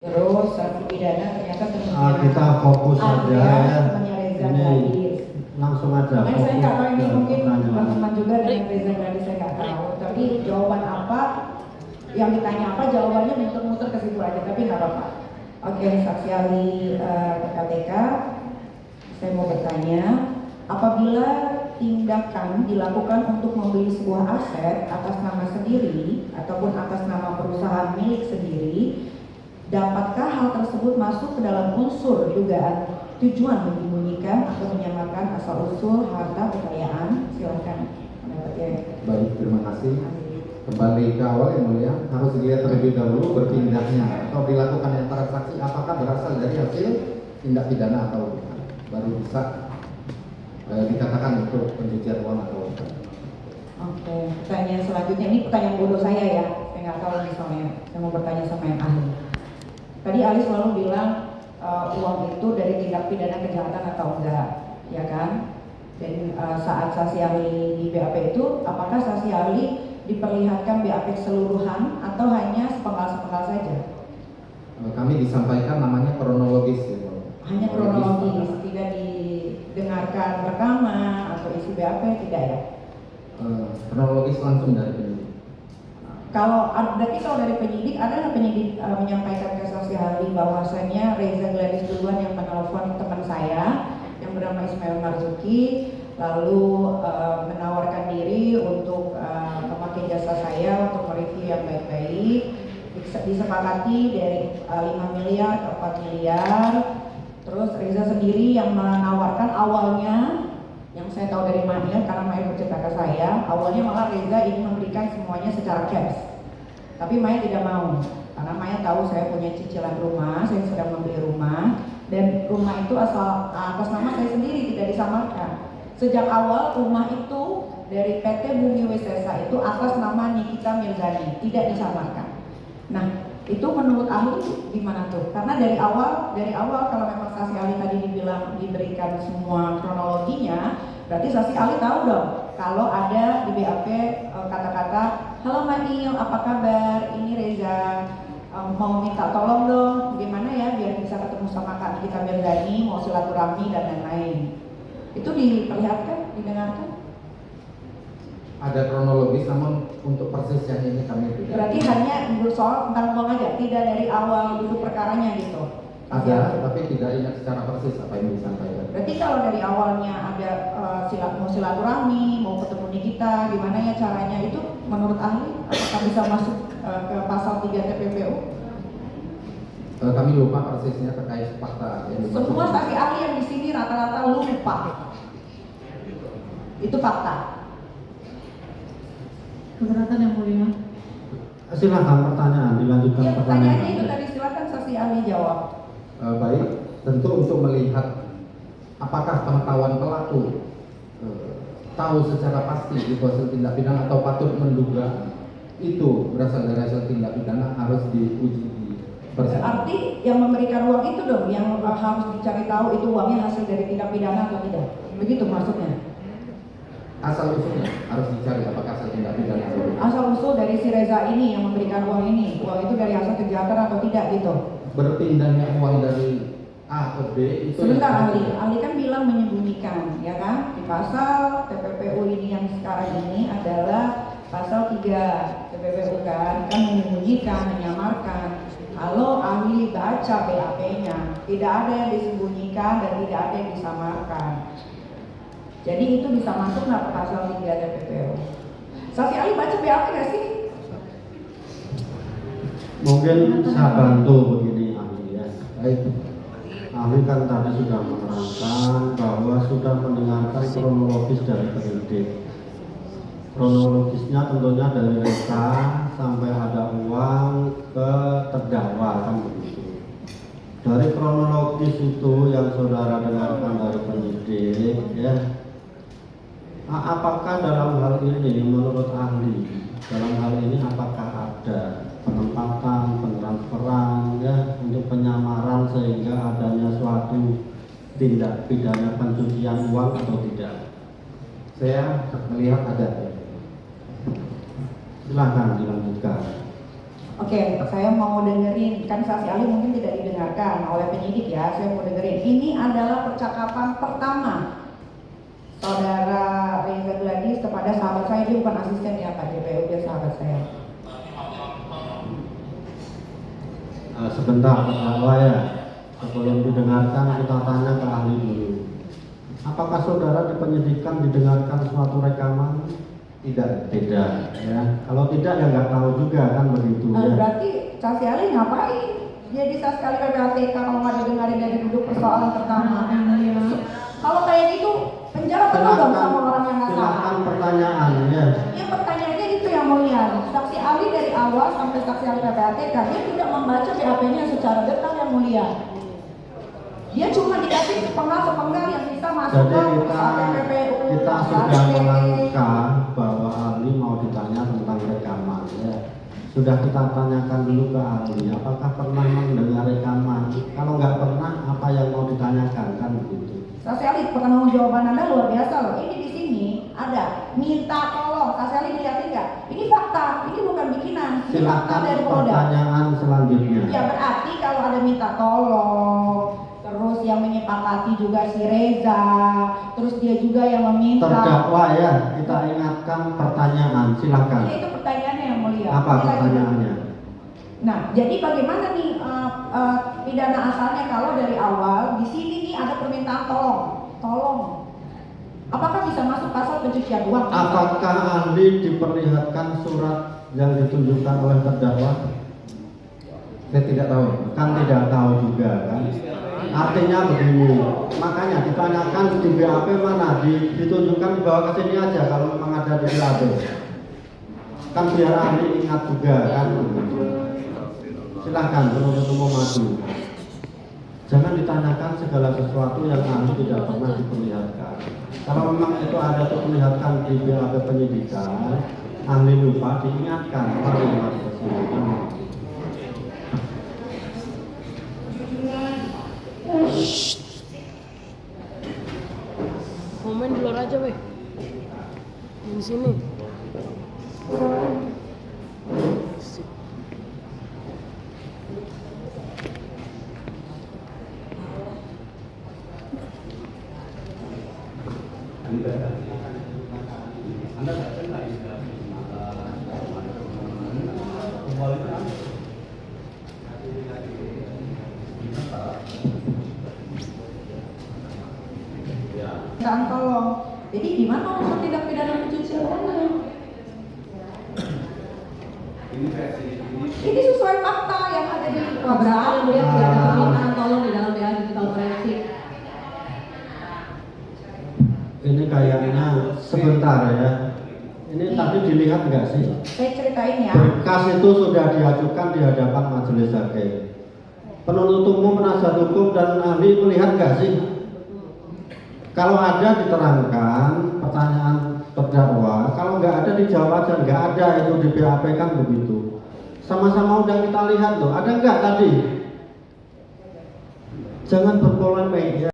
Terus sanksi pidana ternyata kita fokus saja ya. temannya Reza Ini Gladys. langsung aja. Makanya saya nggak tahu ini mungkin pertanyaan. teman juga dengan Reza Gladys saya nggak tahu. Tapi jawaban apa yang ditanya apa jawabannya muter-muter ke situ aja. Tapi nggak apa-apa. Oke, saksi ahli KPK, saya mau bertanya, apabila tindakan dilakukan untuk membeli sebuah aset atas nama sendiri ataupun atas nama perusahaan milik sendiri, dapatkah hal tersebut masuk ke dalam unsur dugaan tujuan menyembunyikan atau menyamarkan asal-usul harta kekayaan? Silakan pendapatnya. Baik, terima kasih. Kembali ke awal yang mulia, harus dilihat terlebih dahulu bertindaknya atau dilakukan yang transaksi apakah berasal dari hasil tindak pidana atau bukan. Baru bisa dikatakan untuk pencucian uang atau bukan. Oke, pertanyaan selanjutnya ini pertanyaan bodoh saya ya. Saya nggak tahu nih soalnya. Saya mau bertanya sama yang ahli. Tadi ahli selalu bilang uang itu dari tindak pidana kejahatan atau enggak, ya kan? Dan saat saksi ahli di BAP itu, apakah saksi ahli diperlihatkan BAP keseluruhan atau hanya sepenggal-sepenggal saja? Kami disampaikan namanya kronologis ya. Hanya kronologis, tidak didengarkan rekaman atau isi BAP, tidak ya? Kronologis langsung dari penyidik. Berarti kalau dari penyidik, ada nggak penyidik menyampaikan ke saksi ahli bahwasanya Reza Gladys duluan yang menelpon teman saya yang bernama Ismail Marzuki, lalu menawarkan diri untuk memakai jasa saya untuk mereview yang baik-baik, disepakati dari 5 miliar ke 4 miliar, terus Reza sendiri yang menawarkan awalnya, yang saya tahu dari Maya karena Maya bercerita ke saya, awalnya malah Reza ingin memberikan semuanya secara cash, tapi Maya tidak mau karena Maya tahu saya punya cicilan rumah, saya sedang membeli rumah dan rumah itu asal atas nama saya sendiri, tidak disamarkan. Sejak awal rumah itu dari PT Bumi Wisesa itu atas nama Nikita Mirzani, tidak disamarkan. Nah, itu menurut ahli gimana tuh? Karena dari awal kalau memang saksi ahli tadi dibilang diberikan semua kronologinya, berarti saksi ahli tahu dong kalau ada di BAP kata-kata, halo Manil, apa kabar? Ini Reza mau minta tolong dong, gimana ya biar bisa ketemu sama Kak Nikita Mirzani, mau silaturahmi dan lain-lain. Itu diperlihatkan, didengarkan? Ada kronologis, namun untuk persis yang ini kami tidak. Berarti hanya soal tentang uang aja, tidak dari awal duduk perkaranya gitu? Ada, tapi tidak ingat secara persis apa yang disampaikan. Berarti kalau dari awalnya ada mau silaturahmi, mau ketemu Nikita, gimana ya caranya, itu menurut ahli apakah bisa masuk ke pasal 3 TPPU? Kami lupa persisnya terkait fakta yang dimaksud. Semua saksi ahli yang di sini rata-rata lupa. Itu fakta. Keberatan yang mulia. Silakan pertanyaan, dilanjutkan Ya, pertanyaan. pertanyaannya itu tadi, silakan saksi ahli jawab. Baik, tentu untuk melihat apakah pengetahuan pelaku tahu secara pasti itu hasil tindak pidana atau patut menduga itu berasal dari hasil tindak pidana harus diuji di persidangan. Berarti yang memberikan uang itu dong yang harus dicari tahu itu uangnya hasil dari tindak pidana atau tidak. Begitu maksudnya. Asal usulnya harus dicari apakah hasil tindak pidana atau tidak. Asal usul dari si Reza ini yang memberikan uang ini, uang itu dari hasil kejahatan atau tidak gitu. Berpindahnya uang dari A ke B itu Sebentar ahli kan bilang menyembunyikan, ya kan? Di pasal TPPU ini yang sekarang ini adalah pasal 3 TPPU kan menyembunyikan, menyamarkan. Kalau ahli baca BAP-nya, tidak ada yang disembunyikan dan tidak ada yang disamarkan. Jadi itu bisa masuk nggak ke pasal 3 TPPU? Saksi ahli baca BAP nggak sih? Mungkin saya bantu begini ahli ya. baik. Ahli kan tadi sudah menerangkan bahwa sudah mendengarkan kronologis dari penyidik. Kronologisnya tentunya dari Reza sampai ada uang ke terdakwa kan begitu. Dari kronologis itu yang saudara dengarkan dari penyidik ya. Apakah dalam hal ini menurut ahli, dalam hal ini apakah ada penempatan, pentransferan ya untuk penyamaran sehingga adanya suatu tindak pidana pencucian uang atau tidak? Saya melihat ada. Silakan dilanjutkan. Oke, saya mau dengerin, kan saksi ahli mungkin tidak didengarkan oleh penyidik ya, saya mau dengerin. Ini adalah percakapan pertama Saudara Reza Gladys kepada sahabat saya, dia bukan asisten ya Pak JPU, dia sahabat saya. Sebentar terdakwa ya, sebelum didengarkan kita tanya ke ahli dulu. Apakah saudara di penyidikan didengarkan suatu rekaman? Tidak. Tidak ya. Kalau tidak ya nggak tahu juga kan begitu ya. Berarti saksi ahli ngapain? Jadi saksi ahli PPATK kalau nggak didengarin dari duduk persoalan pertama. Kalau kayak gitu penjara penuh dong sama orang yang nggak salah. Silakan pertanyaan ya. Ya pertanyaannya itu yang mulia. Saksi ahli dari awal sampai saksi ahli PPATK dia tidak membaca BAP-nya secara detail yang mulia. Dia cuma dikasih sepenggal yang bisa masuk Jadi ke PPPU. kita sudah melangkah bahwa ahli mau ditanya tentang rekaman ya. Sudah kita tanyakan dulu ke ahli, apakah pernah mendengar rekaman? Kalau nggak pernah, apa yang mau ditanyakan kan begitu? Saksi ahli pertanggung jawaban Anda luar biasa loh. Ini di sini ada minta tolong. Saksi ahli dilihatin nggak? Ini fakta, ini bukan bikinan. Ini fakta Silakan dari Polda. pertanyaan selanjutnya. Ya berarti kalau ada minta tolong, terus yang menyepakati juga si Reza, terus dia juga yang meminta. Terdakwa ya, kita ingatkan pertanyaan, silakan. Ya, itu pertanyaannya yang mulia. Apa Ini lagi. pertanyaannya? Nah, jadi bagaimana nih pidana asalnya kalau dari awal di sini nih ada permintaan tolong. Apakah bisa masuk pasal pencucian uang? Apakah ahli diperlihatkan surat yang ditunjukkan oleh terdakwa? Saya tidak tahu. Kan tidak tahu juga kan. Artinya begini, makanya ditanyakan di BAP mana, ditunjukkan dibawa ke sini aja kalau memang ada di BAP. Kan biar ahli ingat juga kan. Silahkan penuntut umum maju. Jangan ditanyakan segala sesuatu yang ahli tidak pernah diperlihatkan. Kalau memang itu ada diperlihatkan di BAP penyidikan, ahli lupa diingatkan. Mari mas ke sini. Komen di luar aja weh. Di sini. Sip. Permintaan tolong. Jadi di mana unsur tindak pidana pencucian uangnya? Ini sesuai fakta yang ada di Berarti melihat tidak ada permintaan tolong di dalam BA digital forensik. Ini kayaknya sebentar ya. Ini tadi dilihat nggak sih? Saya ceritain ya. Berkas itu sudah diajukan di hadapan majelis hakim. Penuntut umum, penasihat hukum dan ahli melihat nggak sih? Kalau ada diterangkan pertanyaan terdakwa, kalau nggak ada dijawab aja, nggak ada itu di BAP kan begitu. Sama-sama udah kita lihat loh, ada nggak tadi? Jangan berpolemik ya.